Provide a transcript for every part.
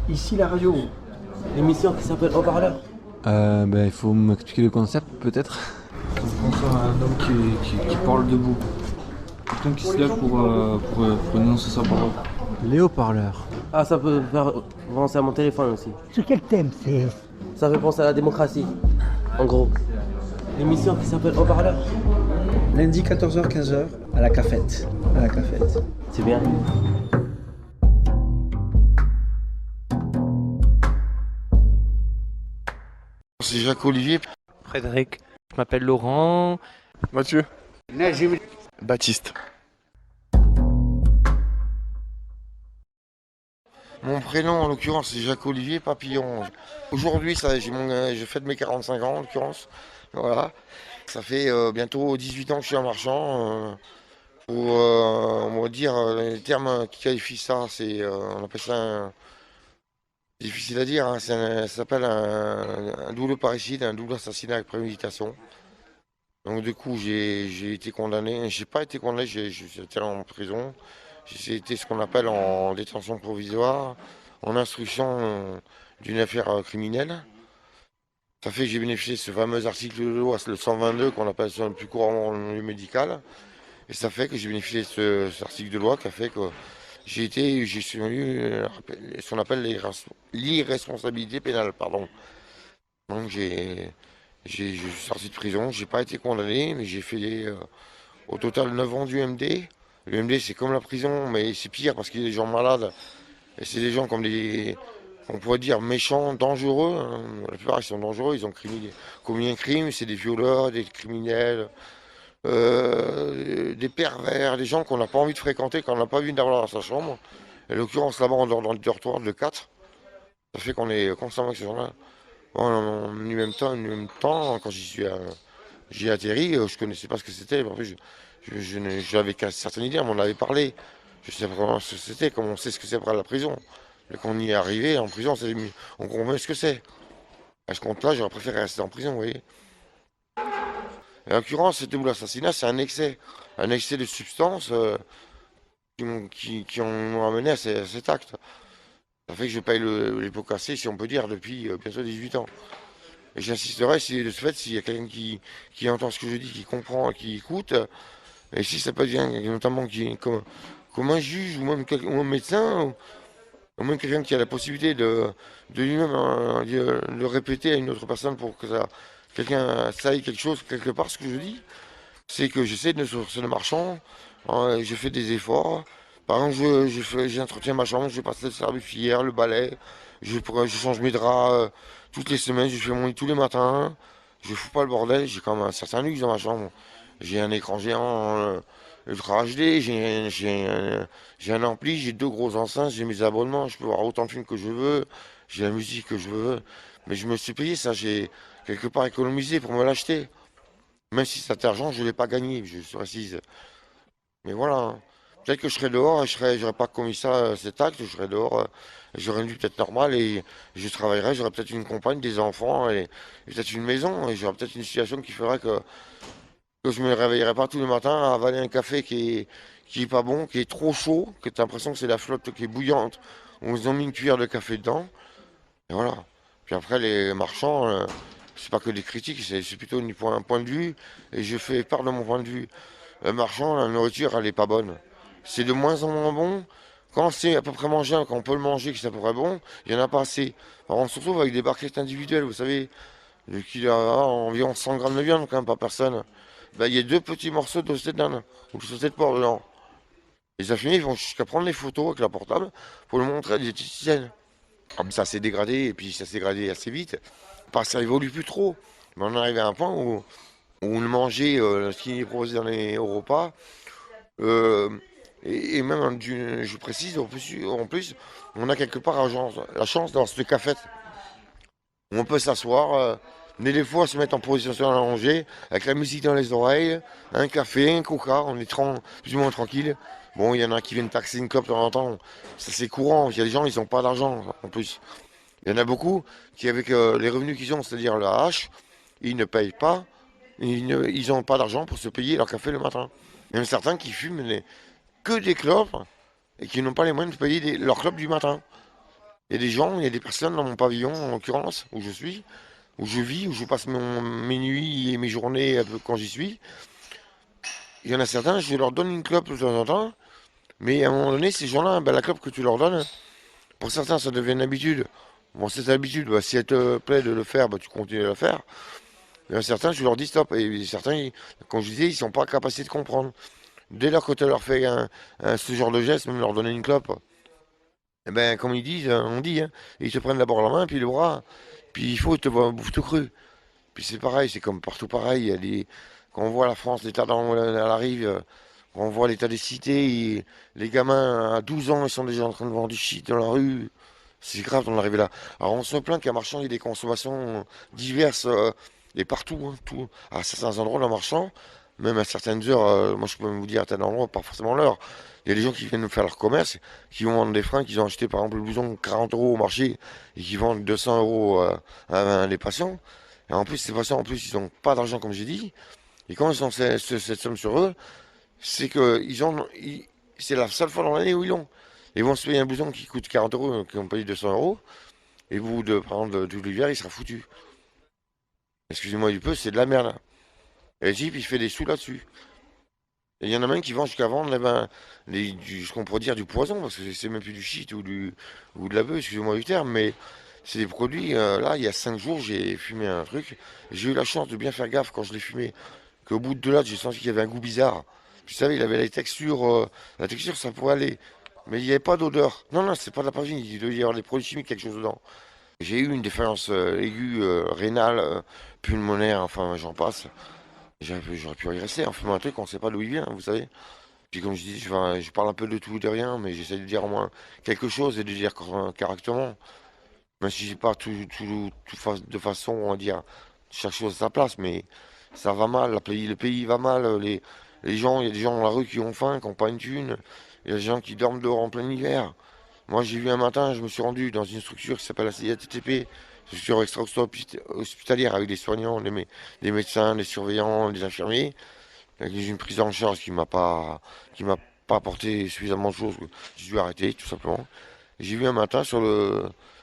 Ici la radio, l'émission qui s'appelle Haut-Parleur. Il faut m'expliquer le concept peut-être. On pense à un homme qui parle debout. Quelqu'un qui se lève pour énoncer sa parole. Les haut-parleurs. Ah, ça peut faire penser à mon téléphone aussi. Sur quel thème c'est? Ça fait penser à la démocratie, en gros. L'émission qui s'appelle Haut-Parleur. Lundi 14h-15h à la cafette. C'est bien. C'est Jacques Olivier. Frédéric, je m'appelle Laurent. Mathieu. Baptiste. Mon prénom en l'occurrence c'est Jacques Olivier Papillon. Aujourd'hui je fête mes 45 ans en l'occurrence. Voilà. Ça fait bientôt 18 ans que je suis un marchand. On va dire les termes qui qualifient ça, on appelle ça difficile à dire, hein, ça s'appelle un double parricide, un double assassinat avec préméditation. Donc du coup j'ai été condamné, j'ai pas été condamné, j'étais en prison. J'ai été ce qu'on appelle en détention provisoire, en instruction d'une affaire criminelle. Ça fait que j'ai bénéficié de ce fameux article de loi, le 122, qu'on appelle le plus couramment le milieu médical. Et ça fait que j'ai bénéficié de cet article de loi qui a fait que j'ai eu ce qu'on appelle l'irresponsabilité pénale, pardon. Donc je suis sorti de prison, j'ai pas été condamné, mais j'ai fait au total 9 ans du MD. Le MD c'est comme la prison, mais c'est pire parce qu'il y a des gens malades. Et c'est des gens on pourrait dire méchants, dangereux, hein. La plupart ils sont dangereux, ils ont commis un crime, c'est des violeurs, des criminels, des pervers, des gens qu'on n'a pas envie de fréquenter, qu'on n'a pas envie d'avoir dans sa chambre. Et l'occurrence là-bas on dort dans le dortoir de 4. Ça fait qu'on est constamment avec ces gens-là. En même temps, quand j'y ai atterri, je connaissais pas ce que c'était. En plus, j'avais qu'une certaine idée, on m'en avait parlé. Je sais pas comment ce que c'était, comme on sait ce que c'est après la prison. Mais quand on y est arrivé en prison, on comprend ce que c'est. À ce compte-là, j'aurais préféré rester en prison, vous voyez. Et en l'occurrence, ce double assassinat, c'est un excès. Un excès de substances qui ont amené à cet acte. Ça fait que je paye les pots cassés, si on peut dire, depuis bientôt 18 ans. Et j'insisterai, si de ce fait, s'il y a quelqu'un qui entend ce que je dis, qui comprend, qui écoute, et si ça peut être notamment comme un juge ou un médecin, ou même quelqu'un qui a la possibilité de lui-même le répéter à une autre personne pour que quelqu'un sache quelque chose quelque part, ce que je dis, c'est que j'essaie de sourcer le marchand, je fais des efforts. Par exemple, j'entretiens ma chambre, je passe le service le balai, je change mes draps toutes les semaines, je fais mon lit tous les matins, je fous pas le bordel, j'ai quand même un certain luxe dans ma chambre. J'ai un écran géant Ultra HD, j'ai un ampli, j'ai 2 gros enceintes, j'ai mes abonnements, je peux voir autant de films que je veux, j'ai la musique que je veux. Mais je me suis payé ça, j'ai quelque part économisé pour me l'acheter. Même si cet argent, je ne l'ai pas gagné, je précise. Mais voilà, hein. Peut-être que je serais dehors et j'aurais pas commis ça, cet acte, je serais dehors, j'aurais une vie peut-être normale et je travaillerais, j'aurais peut-être une compagne, des enfants et peut-être une maison et j'aurais peut-être une situation qui ferait que je me réveillerais pas tous les matins à avaler un café qui est pas bon, qui est trop chaud, que tu as l'impression que c'est la flotte qui est bouillante, on ils ont mis une cuillère de café dedans, et voilà. Puis après, les marchands, c'est pas que des critiques, c'est plutôt un point de vue, et je fais part de mon point de vue. Le marchand, la nourriture, elle est pas bonne. C'est de moins en moins bon. Quand c'est à peu près mangé, quand on peut le manger, que c'est à peu près bon, il n'y en a pas assez. Alors on se retrouve avec des barquettes individuelles, vous savez, qui a environ 100 grammes de viande quand même par personne. Ben, il y a 2 petits morceaux de sauté d'âne ou de sauté de porc dedans. Les infirmiers vont jusqu'à prendre les photos avec leur portable pour le montrer à des diététiciennes. Ah, mais ça s'est dégradé, et puis ça s'est dégradé assez vite. Parce que ça évolue plus trop. Mais on arrive à un point où on le mangeait, ce qui est proposé dans les au repas. euh, et même, je précise, en plus, on a quelque part la chance d'avoir cette cafette où on peut s'asseoir, mais des fois se mettre en position allongée, avec la musique dans les oreilles, un café, un coca, on est plus ou moins tranquille. Bon, il y en a qui viennent taxer une clope de temps en temps, ça c'est courant, il y a des gens, ils n'ont pas d'argent en plus. Il y en a beaucoup qui, avec les revenus qu'ils ont, c'est-à-dire la hache, ils ne payent pas, ils n'ont pas d'argent pour se payer leur café le matin. Il y en a certains qui fument que des clopes et qui n'ont pas les moyens de payer leur clope du matin. Il y a des gens, il y a des personnes dans mon pavillon, en l'occurrence, où je suis, où je vis, où je passe mes nuits et mes journées un peu quand j'y suis. Il y en a certains, je leur donne une clope de temps en temps, mais à un moment donné, ces gens-là, ben, la clope que tu leur donnes, pour certains, ça devient une habitude. Bon, cette habitude, bah, si elle te plaît de le faire, bah, tu continues à le faire. Mais à certains, je leur dis stop. Et certains, comme je disais, ils sont pas en capacité de comprendre. Dès lors que tu leur fais ce genre de geste, même leur donner une clope, eh ben, comme ils disent, on dit, hein, ils te prennent d'abord la main, puis le bras, puis il faut te voir bouffe tout cru. Puis c'est pareil, c'est comme partout pareil. Quand on voit la France, l'état dans elle arrive, quand on voit l'état des cités, les gamins à 12 ans, ils sont déjà en train de vendre du shit dans la rue. C'est grave d'en arriver là. Alors on se plaint qu'à marchand, il y ait des consommations diverses et partout, hein, tout, à certains endroits en marchand, même à certaines heures, moi je peux même vous dire à certains endroits, pas forcément l'heure. Il y a des gens qui viennent faire leur commerce, qui vont vendre des fringues, qui ont acheté par exemple le blouson 40 euros au marché et qui vendent 200 euros à des patients. Et en plus, ces patients, en plus, ils n'ont pas d'argent comme j'ai dit. Et quand ils ont cette somme sur eux, c'est que c'est la seule fois dans l'année où ils l'ont. Ils vont se payer un blouson qui coûte 40 euros, qui ont payé 200 euros, et au bout de, par exemple, tout l'hiver, il sera foutu. Excusez-moi du peu, c'est de la merde. Et le type, il fait des sous là-dessus. Et il y en a même qui vend jusqu'à vendre ce qu'on pourrait dire du poison, parce que c'est même plus du shit ou de la bœuf, excusez-moi du terme, mais c'est des produits. Là, il y a 5 jours, j'ai fumé un truc. J'ai eu la chance de bien faire gaffe quand je l'ai fumé, qu'au bout de 2 lattes, j'ai senti qu'il y avait un goût bizarre. Vous savez, il avait la texture, ça pourrait aller. Mais il n'y avait pas d'odeur. Non, non, c'est pas de la parfum, il doit y avoir des produits chimiques, quelque chose dedans. J'ai eu une défaillance aiguë, rénale, pulmonaire, enfin j'en passe. J'aurais pu y rester en fumant un truc, on ne sait pas d'où il vient, vous savez. Puis comme je dis, je parle un peu de tout et de rien, mais j'essaie de dire au moins quelque chose et de dire correctement. Même si j'ai pas de façon, on va dire, chaque chose à sa place, mais ça va mal, le pays va mal, les gens, il y a des gens dans la rue qui ont faim, qui n'ont pas une thune, il y a des gens qui dorment dehors en plein hiver. Moi, j'ai vu un matin, je me suis rendu dans une structure qui s'appelle la CIATTP, structure extra-hospitalière avec des soignants, des médecins, des surveillants, des infirmiers, avec une prise en charge qui m'a pas apporté suffisamment de choses. J'ai dû arrêter, tout simplement. J'ai vu un matin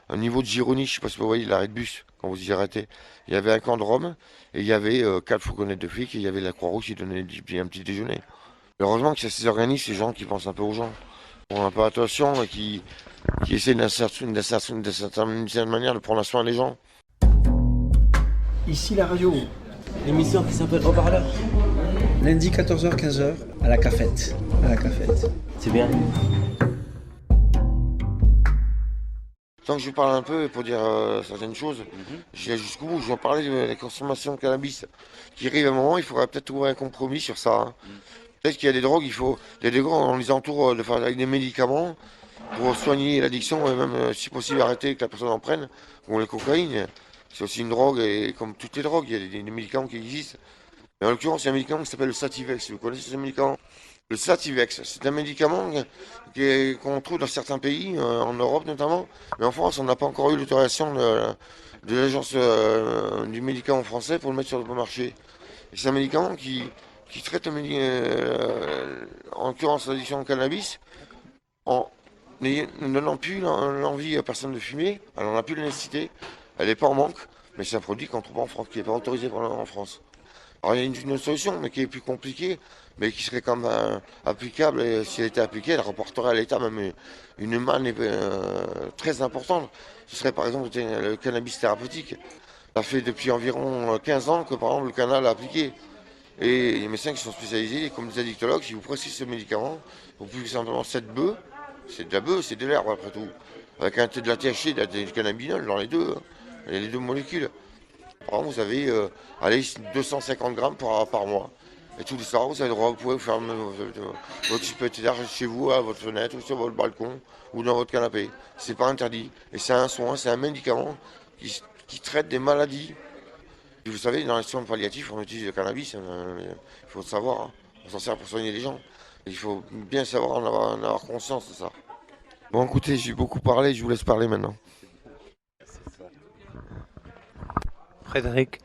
un niveau de Gironnie, je sais pas si vous voyez l'arrêt de bus, quand vous y arrêtez. Il y avait un camp de Rome, et il y avait 4 fourgonnettes de flics, et il y avait la Croix-Rouge qui donnait un petit déjeuner. Heureusement que ça s'organise, ces gens qui pensent un peu aux gens, font un peu attention et qui essaient d'une certaine manière de prendre soin des gens. Ici la radio, L'émission qui s'appelle Haut-Parleur. lundi 14h, 15h, à la cafette. À la cafette. C'est bien. Tant que je parle un peu pour dire certaines choses, j'irai jusqu'au bout. Je vais en parler de la consommation de cannabis. Qui arrive à un moment, il faudra peut-être trouver un compromis sur ça, hein. Peut-être qu'il y a des drogues, on les entoure avec des médicaments pour soigner l'addiction et même, si possible, arrêter que la personne en prenne, comme la cocaïne. C'est aussi une drogue, et comme toutes les drogues, il y a des médicaments qui existent. Mais en l'occurrence, il y a un médicament qui s'appelle le Sativex. Vous connaissez ce médicament? Le Sativex, c'est un médicament qu'on trouve dans certains pays, en Europe notamment, mais en France, on n'a pas encore eu l'autorisation de l'agence du médicament français pour le mettre sur le marché. Et c'est un médicament qui traite, en l'occurrence, l'addiction au cannabis, en ne donnant plus l'envie à personne de fumer, elle n'en a plus la nécessité, elle n'est pas en manque, mais c'est un produit qu'on trouve en France, qui n'est pas autorisé en France. Alors il y a une solution, mais qui est plus compliquée, mais qui serait quand même applicable, et si elle était appliquée, elle rapporterait à l'État même une manne très importante. Ce serait par exemple le cannabis thérapeutique. Ça fait depuis environ 15 ans que par exemple le canal a appliqué. Et les médecins qui sont spécialisés, comme des addictologues, qui vous prescrivent ce médicament, pour plus simplement cette bœuf, c'est de la bœuf, c'est de l'herbe après tout, avec de la THC, du cannabinol dans les deux, hein. Il y a les deux molécules. Par exemple, vous avez 250 grammes par mois. Et tous les soirs, vous pouvez vous faire votre petit pétard chez vous, à votre fenêtre, ou sur votre balcon, ou dans votre canapé. C'est pas interdit. Et c'est un soin, c'est un médicament qui traite des maladies. Et vous savez, dans les soins palliatifs, on utilise le cannabis, il faut le savoir, hein. On s'en sert pour soigner les gens. Il faut bien savoir en avoir conscience de ça. Bon, écoutez, j'ai beaucoup parlé, je vous laisse parler maintenant. Frédéric.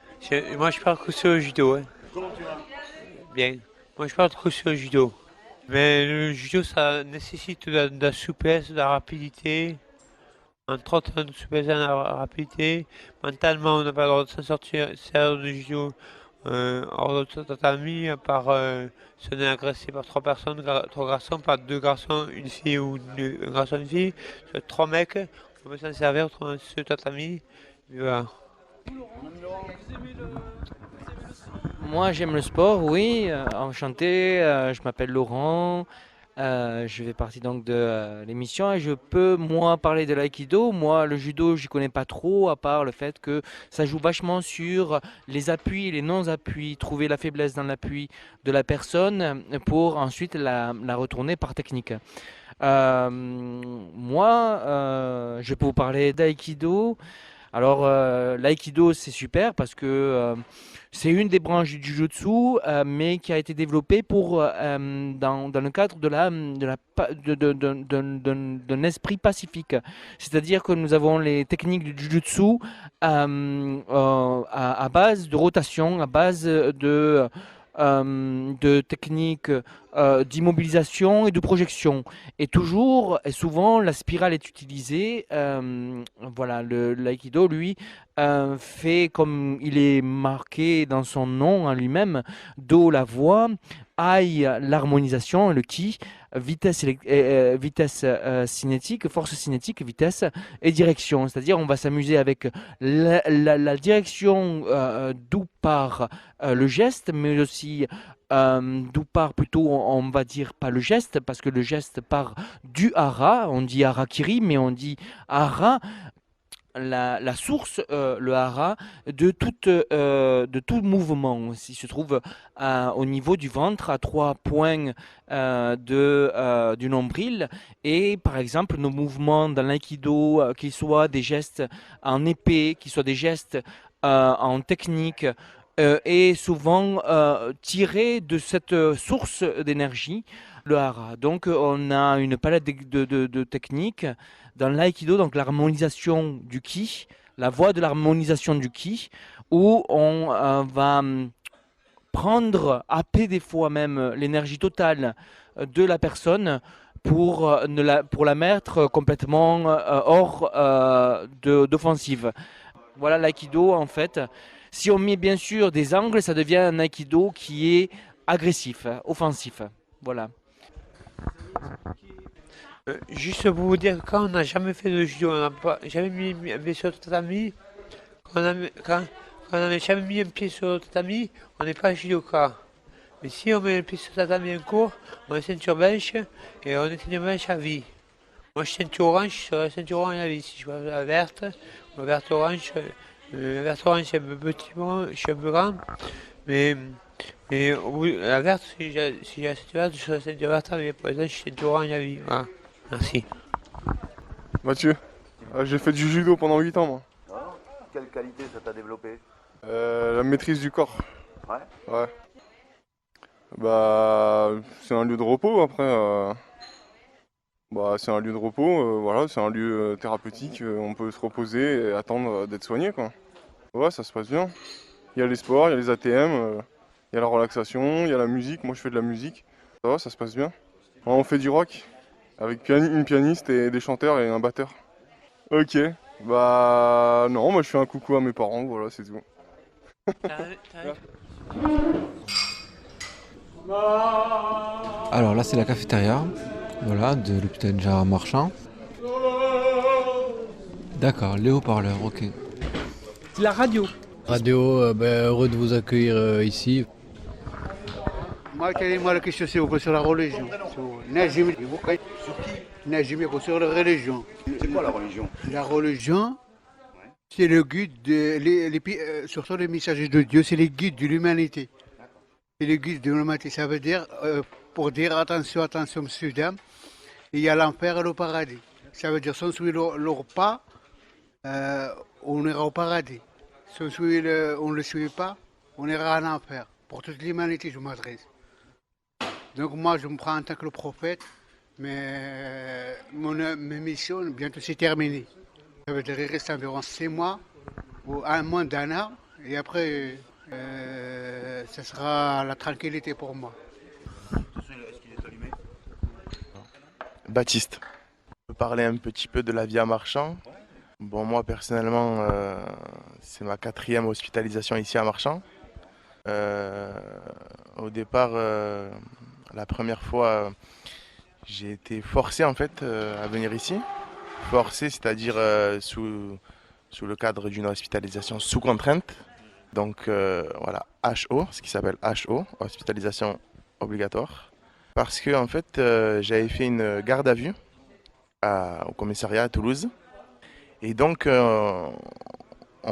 Moi, je parle que sur le judo. Hein. Comment tu vas? Bien. Moi, je parle que sur le judo. Mais le judo, ça nécessite de la souplesse, de la rapidité. Entre autres, on se pèse en rapidité. Mentalement, on n'a pas le droit de s'en sortir du judo hors de tatami, à part si on est agressé par 3 personnes, 3 garçons, par 2 garçons, une fille ou un garçon, une fille, sur 3 mecs, on peut s'en servir autrement sur le tatami. Et voilà. Moi, j'aime le sport, oui. Enchanté, je m'appelle Laurent. Je fais partie donc de l'émission et je peux, moi, parler de l'aïkido. Moi, le judo, je connais pas trop, à part le fait que ça joue vachement sur les appuis et les non-appuis, trouver la faiblesse dans l'appui de la personne pour ensuite la retourner par technique. Moi, je peux vous parler d'aïkido. Alors, l'aïkido, c'est super parce que c'est une des branches du jujutsu, mais qui a été développée dans le cadre d'un esprit pacifique. C'est-à-dire que nous avons les techniques du jujutsu à base de rotation, à base de techniques d'immobilisation et de projection. Et toujours et souvent, la spirale est utilisée. Voilà, l'aïkido, lui, fait comme il est marqué dans son nom en lui-même, do la voix, ai l'harmonisation, le ki, vitesse, vitesse cinétique, force cinétique, vitesse et direction. C'est-à-dire on va s'amuser avec la direction d'où part le geste, mais aussi d'où part plutôt, on va dire pas le geste, parce que le geste part du hara, on dit harakiri, mais on dit hara, la source, le hara, de tout mouvement. Il se trouve au niveau du ventre, à 3 points du nombril. Et par exemple, nos mouvements dans l'aïkido, qu'ils soient des gestes en épée, qu'ils soient des gestes en technique, est souvent tiré de cette source d'énergie, le hara. Donc on a une palette de techniques dans l'aïkido, donc l'harmonisation du ki, la voie de l'harmonisation du ki, où on va prendre, happer des fois même l'énergie totale de la personne pour la mettre complètement hors d'offensive. Voilà l'aïkido en fait. Si on met bien sûr des angles, ça devient un aïkido qui est agressif, offensif. Voilà. Juste pour vous dire, quand on n'a jamais fait de judo, on n'a jamais mis un pied sur le tatami, quand on n'a jamais mis un pied sur le tatami, on n'est pas judoka. Mais si on met un pied sur le tatami en cours, on est ceinture blanche et on est ceinture blanche à vie. Moi je suis ceinture orange, je serai ceinture orange à vie. Si je vois la verte, la verte orange, c'est un peu petit, bon, je suis un peu grand, mais la verte, si j'ai la ceinture verte, je serai ceinture verte à vie. Pour exemple, je suis ceinture orange à vie. Voilà. Merci. Mathieu, j'ai fait du judo pendant 8 ans moi. Ah, quelle qualité ça t'a développé? La maîtrise du corps. Ouais. Ouais. Bah, c'est un lieu de repos après. C'est un lieu de repos, voilà, c'est un lieu thérapeutique, on peut se reposer et attendre d'être soigné quoi. Ouais, ça se passe bien. Il y a les sports, il y a les ATM, il y a la relaxation, il y a la musique, moi je fais de la musique. Ça va, ça se passe bien. Ouais, on fait du rock, avec une pianiste et des chanteurs et un batteur. Ok, bah non, moi je fais un coucou à mes parents, voilà, c'est tout. Alors là, c'est la cafétéria, voilà, de l'hôpital Gérard Marchand. D'accord, les haut-parleurs, ok. La radio. Radio, heureux de vous accueillir ici. Moi, la question c'est sur la religion. Sur la religion. C'est quoi la religion? La religion, c'est le guide, surtout les messagers de Dieu, c'est les guides de l'humanité. C'est les guides de l'humanité. Ça veut dire, pour dire attention, monsieur, dame, il y a l'enfer et le paradis. Ça veut dire, si on suit leur pas, on ira au paradis. Si on ne le suit pas, on ira en enfer. Pour toute l'humanité, je m'adresse. Donc moi, je me prends en tant que le prophète, mais ma mission, bientôt, c'est terminé. Ça veut dire qu'il reste environ 6 mois, ou un mois d'un an, et après, ce sera la tranquillité pour moi. Est-ce qu'il est allumé? Baptiste. On peut parler un petit peu de la vie à Marchand. Bon, moi personnellement, c'est ma 4e hospitalisation ici à Marchand. Euh, Au départ, la première fois, j'ai été forcé en fait à venir ici. Forcé, c'est-à-dire sous le cadre d'une hospitalisation sous contrainte. Donc voilà, HO, ce qui s'appelle HO, hospitalisation obligatoire. Parce que en fait, j'avais fait une garde à vue au commissariat à Toulouse. Et donc, on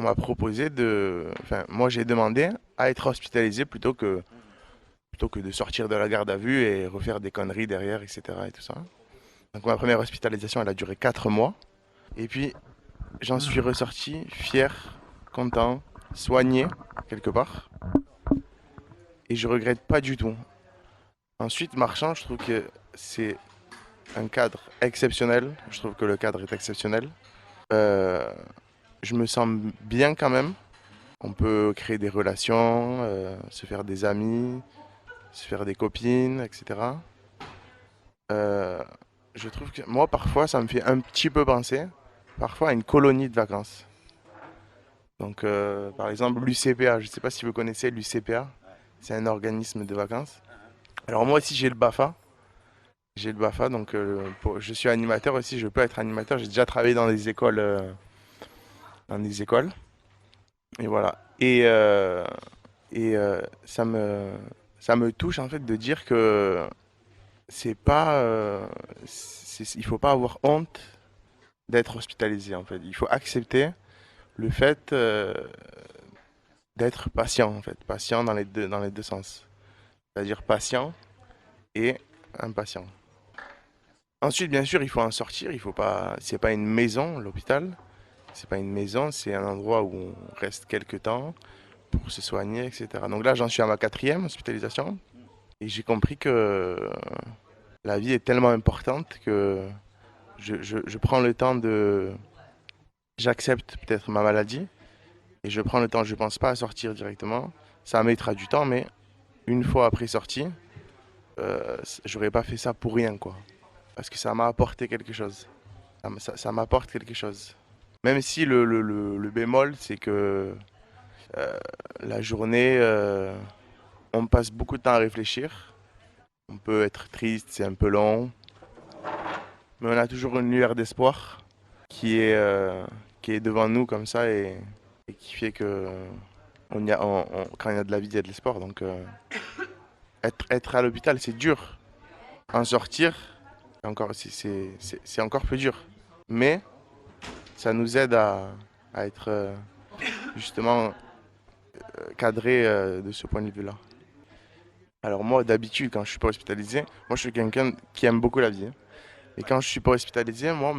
m'a proposé Enfin, moi j'ai demandé à être hospitalisé plutôt que de sortir de la garde à vue et refaire des conneries derrière, etc. et tout ça. Donc ma première hospitalisation, elle a duré 4 mois. Et puis, j'en suis ressorti fier, content, soigné, quelque part. Et je regrette pas du tout. Ensuite, Marchand, je trouve que c'est un cadre exceptionnel. Je trouve que le cadre est exceptionnel. Euh, je me sens bien quand même. On peut créer des relations, se faire des amis, se faire des copines, etc. Je trouve que moi, parfois, ça me fait un petit peu penser, parfois, à une colonie de vacances. Donc, par exemple, l'UCPA, je ne sais pas si vous connaissez l'UCPA, c'est un organisme de vacances. Alors moi aussi, j'ai le BAFA. J'ai le BAFA, donc je suis animateur aussi, je peux être animateur. J'ai déjà travaillé dans des écoles. Et voilà. Ça me touche en fait de dire que c'est pas, il faut pas avoir honte d'être hospitalisé en fait. Il faut accepter le fait d'être patient en fait, patient dans les deux sens. C'est-à-dire patient et impatient. Ensuite, bien sûr, il faut en sortir. Il faut pas, c'est pas une maison, l'hôpital. C'est pas une maison, c'est un endroit où on reste quelques temps pour se soigner, etc. Donc là, j'en suis à ma 4e hospitalisation et j'ai compris que la vie est tellement importante que je prends le temps j'accepte peut-être ma maladie et je prends le temps. Je pense pas à sortir directement. Ça mettra du temps, mais une fois après sortie, j'aurais pas fait ça pour rien, quoi. Parce que ça m'a apporté quelque chose. Ça m'apporte quelque chose. Même si le bémol, c'est que la journée, on passe beaucoup de temps à réfléchir. On peut être triste, c'est un peu long. Mais on a toujours une lueur d'espoir qui est devant nous comme ça et qui fait que quand il y a de la vie, il y a de l'espoir. Donc être à l'hôpital, c'est dur. En sortir, c'est encore plus dur. Mais ça nous aide à être justement cadré de ce point de vue-là. Alors moi, d'habitude, quand je suis pas hospitalisé, moi je suis quelqu'un qui aime beaucoup la vie. Et quand je suis pas hospitalisé, moi,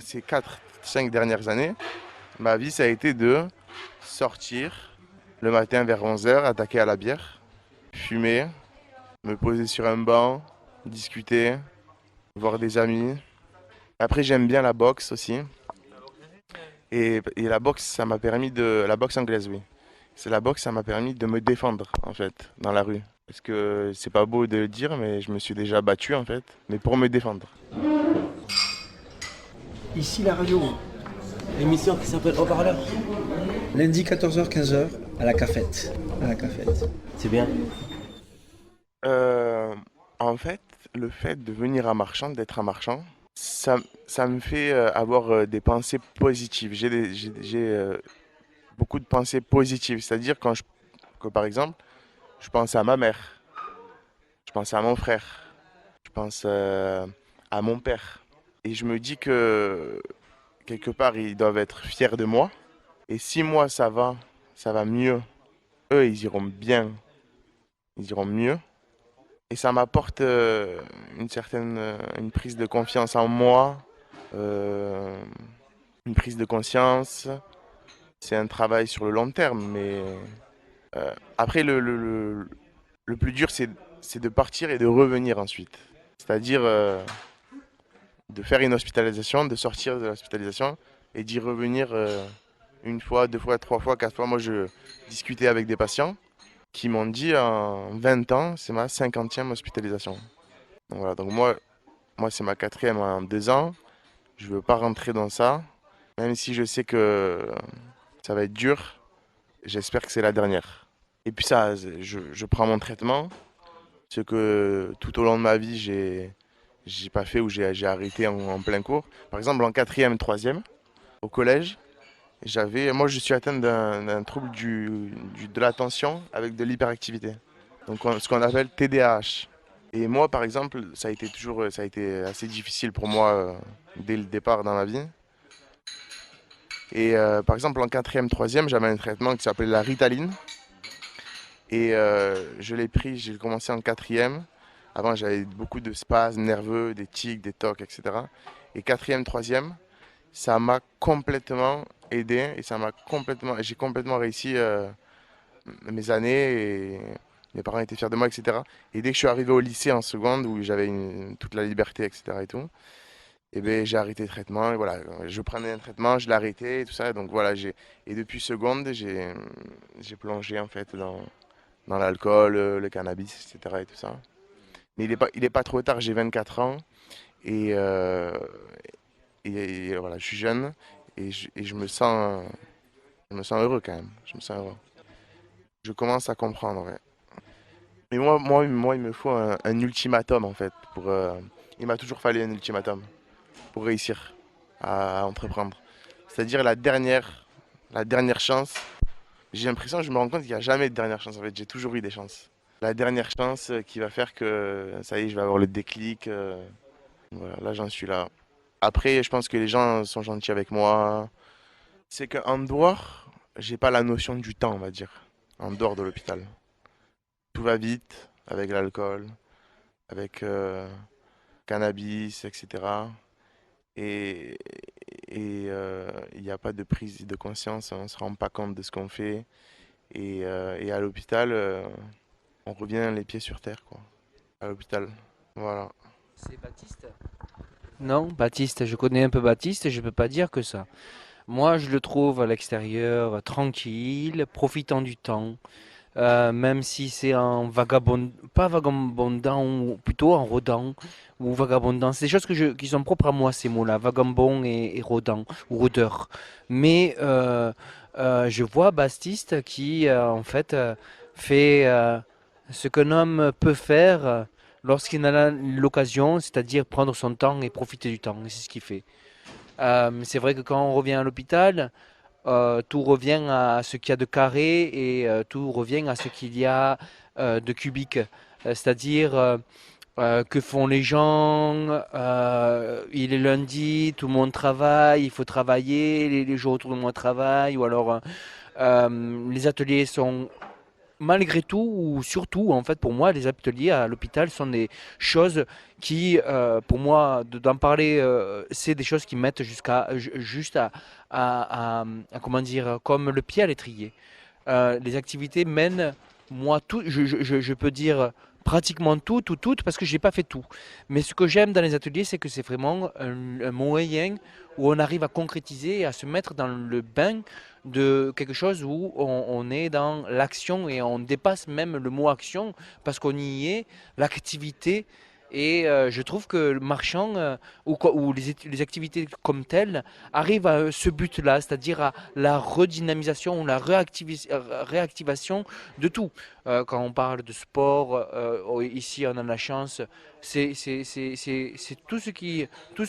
ces 4-5 dernières années, ma vie, ça a été de sortir le matin vers 11h, attaquer à la bière, fumer, me poser sur un banc, discuter, voir des amis. Après, j'aime bien la boxe aussi. Et la boxe, ça m'a permis de... La boxe anglaise, oui. C'est la boxe, ça m'a permis de me défendre, en fait, dans la rue. Parce que c'est pas beau de le dire, mais je me suis déjà battu, en fait. Mais pour me défendre. Ici, la radio. L'émission qui s'appelle Haut-Parleur. Lundi 14h, 15h, à la cafette. À la cafette. C'est bien. En fait, le fait de venir à Marchand, d'être à Marchand, ça me fait avoir des pensées positives. J'ai beaucoup de pensées positives. C'est-à-dire que par exemple, je pense à ma mère, je pense à mon frère, je pense à mon père. Et je me dis que quelque part, ils doivent être fiers de moi. Et si moi, ça va mieux, eux, ils iront bien, ils iront mieux. Et ça m'apporte une prise de confiance en moi, une prise de conscience. C'est un travail sur le long terme, mais après, le plus dur, c'est de partir et de revenir ensuite. C'est-à-dire de faire une hospitalisation, de sortir de l'hospitalisation et d'y revenir une fois, 2 fois, 3 fois, 4 fois. Moi, je discutais avec des patients qui m'ont dit en 20 ans, c'est ma 50e hospitalisation. Donc voilà, donc moi c'est ma 4e en 2 ans. Je ne veux pas rentrer dans ça. Même si je sais que ça va être dur, j'espère que c'est la dernière. Et puis ça, je prends mon traitement, ce que tout au long de ma vie, j'ai pas fait ou j'ai arrêté en plein cours. Par exemple, en quatrième, troisième, au collège, moi je suis atteint d'un trouble de l'attention avec de l'hyperactivité. Donc ce qu'on appelle TDAH. Et moi, par exemple, ça a été assez difficile pour moi dès le départ dans la vie. Et par exemple, en quatrième, troisième, j'avais un traitement qui s'appelait la Ritaline. Et je l'ai pris, j'ai commencé en quatrième. Avant, j'avais beaucoup de spasmes nerveux, des tics, des tocs, etc. Et quatrième, troisième, ça m'a complètement aidé et j'ai complètement réussi mes années et mes parents étaient fiers de moi, etc. Et dès que je suis arrivé au lycée en seconde où j'avais toute la liberté, etc. et tout, et ben j'ai arrêté le traitement et voilà, je prenais un traitement, je l'arrêtais et tout ça. Donc voilà, et depuis seconde, j'ai plongé en fait dans l'alcool, le cannabis, etc. et tout ça. Mais il est pas trop tard, j'ai 24 ans et, et voilà, je suis jeune et je me sens heureux quand même. Je me sens heureux. Je commence à comprendre, ouais. Mais moi, il me faut un ultimatum en fait. Il m'a toujours fallu un ultimatum pour réussir à entreprendre. C'est-à-dire la dernière chance. J'ai l'impression, je me rends compte qu'il n'y a jamais de dernière chance en fait. J'ai toujours eu des chances. La dernière chance qui va faire que ça y est, je vais avoir le déclic. Voilà, là j'en suis là. Après, je pense que les gens sont gentils avec moi. C'est qu'en dehors, j'ai pas la notion du temps, on va dire, en dehors de l'hôpital. Tout va vite avec l'alcool, avec cannabis, etc. Et il n'y a pas de prise de conscience, on ne se rend pas compte de ce qu'on fait. Et à l'hôpital, on revient les pieds sur terre, quoi. À l'hôpital, voilà. C'est Baptiste? Non, Baptiste, je connais un peu Baptiste et je ne peux pas dire que ça. Moi, je le trouve à l'extérieur tranquille, profitant du temps, même si c'est en pas vagabondant, ou plutôt en rôdant ou vagabondant. C'est des choses qui sont propres à moi, ces mots-là, vagabond et rôdant ou rôdeur. Mais je vois Baptiste qui, en fait, fait ce qu'un homme peut faire lorsqu'il en a l'occasion, c'est-à-dire prendre son temps et profiter du temps. Et c'est ce qu'il fait. C'est vrai que quand on revient à l'hôpital, tout revient à ce qu'il y a de carré et tout revient à ce qu'il y a de cubique. C'est-à-dire que font les gens, il est lundi, tout le monde travaille, il faut travailler, les jours où tout le monde travaille, ou alors les ateliers sont malgré tout, ou surtout, en fait, pour moi, les ateliers à l'hôpital sont des choses qui, pour moi, d'en parler, c'est des choses qui mettent juste comment dire, comme le pied à l'étrier. Les activités mènent, moi, tout, je peux dire pratiquement tout, parce que j'ai pas fait tout. Mais ce que j'aime dans les ateliers, c'est que c'est vraiment un moyen où on arrive à concrétiser et à se mettre dans le bain de quelque chose où on est dans l'action et on dépasse même le mot action parce qu'on y est, l'activité. Et je trouve que le marchand ou les activités comme telles arrivent à ce but-là, c'est-à-dire à la redynamisation ou la réactivation de tout. Quand on parle de sport, ici on a la chance, c'est tout ce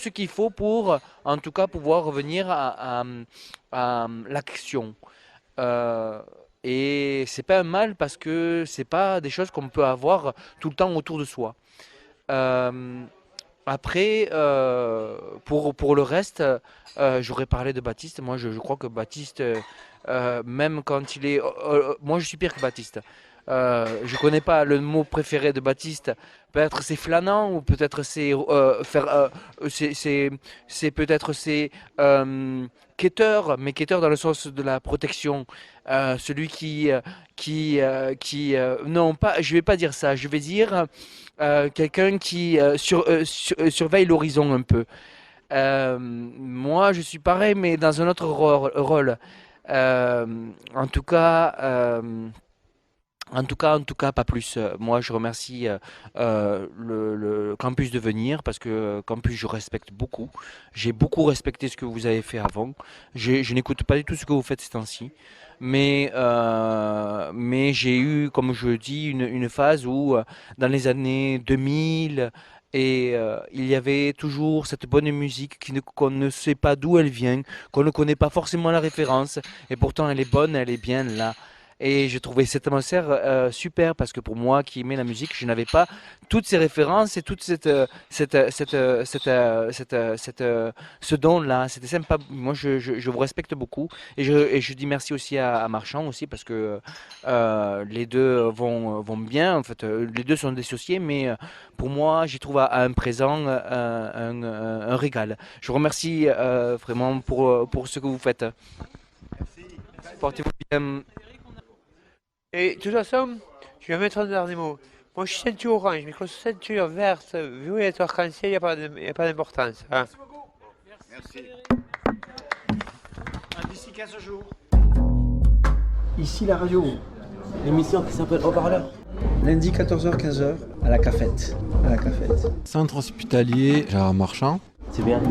qu'il faut pour en tout cas pouvoir revenir à l'action. Et c'est pas un mal parce que c'est pas des choses qu'on peut avoir tout le temps autour de soi. Euh, Après, pour le reste, j'aurais parlé de Baptiste. Moi, je crois que Baptiste, même quand il est... moi, je suis pire que Baptiste. Je connais pas le mot préféré de Baptiste. Peut-être c'est flânant ou peut-être c'est peut-être c'est quêteur, mais quêteur dans le sens de la protection. Celui non pas, je vais pas dire ça. Je vais dire quelqu'un qui surveille l'horizon un peu. Moi, je suis pareil, mais dans un autre rôle. En tout cas. En tout cas, pas plus. Moi, je remercie le campus de venir parce que campus, je respecte beaucoup. J'ai beaucoup respecté ce que vous avez fait avant. Je n'écoute pas du tout ce que vous faites ces temps-ci. Mais j'ai eu, comme je dis, une phase où, dans les années 2000, il y avait toujours cette bonne musique qu'on ne sait pas d'où elle vient, qu'on ne connaît pas forcément la référence, et pourtant elle est bonne, elle est bien là. Et je trouvais cette atmosphère super parce que pour moi qui aimais la musique, je n'avais pas toutes ces références et toute ce don-là. C'était sympa. Moi, je vous respecte beaucoup et je dis merci aussi à Marchand aussi parce que les deux vont bien. En fait, les deux sont dissociés, mais pour moi, j'y trouve à un présent un régal. Je vous remercie vraiment pour ce que vous faites. Portez-vous bien. Et de toute façon, je vais mettre un dernier mot. Moi, je suis ceinture orange, mais quand je suis ceinture verte, violette, arc-en-ciel, il n'y a pas d'importance. Hein. Merci. D'ici 15 jours. Ici la radio, l'émission qui s'appelle Haut-Parleur. Lundi 14h, 15h, à la cafette. À la cafette. Centre hospitalier Gérard Marchand. C'est bien.